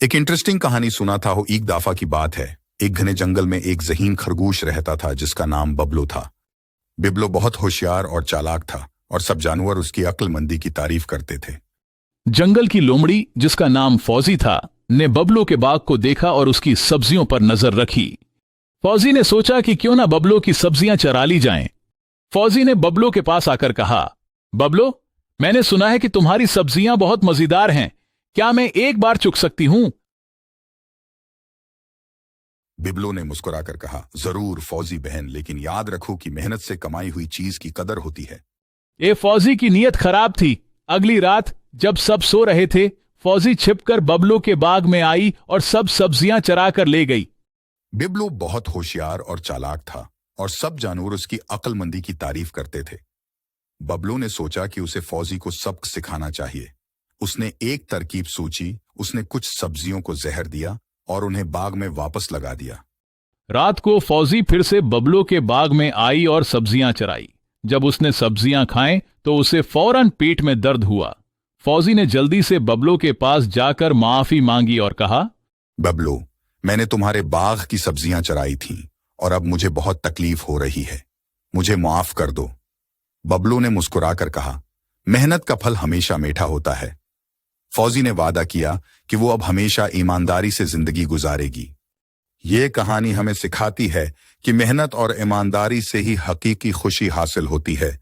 एक इंटरेस्टिंग कहानी सुना था। हो एक दफा की बात है। एक घने जंगल में एक ज़हीन खरगोश रहता था जिसका नाम बबलो था। बिबलो बहुत होशियार और चालाक था और सब जानवर उसकी अक्लमंदी की तारीफ करते थे। जंगल की लोमड़ी, जिसका नाम फौजी था, ने बबलो के बाग को देखा और उसकी सब्जियों पर नजर रखी। फौजी ने सोचा कि क्यों ना बबलो की सब्जियां चरा ली जाएं। फौजी ने बबलो के पास आकर कहा, बबलो, मैंने सुना है कि तुम्हारी सब्जियां बहुत मजेदार हैं। क्या मैं एक बार चुग सकती हूं? बिबलो ने मुस्कुराकर कहा, जरूर फौजी बहन, लेकिन याद रखो कि मेहनत से कमाई हुई चीज की कदर होती है। ये फौजी की नीयत खराब थी। अगली रात जब सब सो रहे थे, फौजी छिपकर बबलो के बाग में आई और सब सब्जियां चरा कर ले गई। बिबलो बहुत होशियार और चालाक था और सब जानवर उसकी अक्लमंदी की तारीफ करते थे। बबलो ने सोचा कि उसे फौजी को सबक सिखाना चाहिए। उसने एक तरकीब सोची। उसने कुछ सब्जियों को जहर दिया और उन्हें बाग में वापस लगा दिया। रात को फौजी फिर से बबलो के बाग में आई और सब्जियां चराई। जब उसने सब्जियां खाएं तो उसे फौरन पेट में दर्द हुआ। फौजी ने जल्दी से बबलो के पास जाकर माफी मांगी और कहा, बबलो, मैंने तुम्हारे बाग की सब्जियां चराई थीं और अब मुझे बहुत तकलीफ हो रही है। मुझे माफ कर दो। बबलो ने मुस्कुराकर कहा, मेहनत का फल हमेशा मीठा होता है। फौजी ने वादा किया कि वो अब हमेशा ईमानदारी से जिंदगी गुजारेगी। ये कहानी हमें सिखाती है कि मेहनत और ईमानदारी से ही हकीकी खुशी हासिल होती है।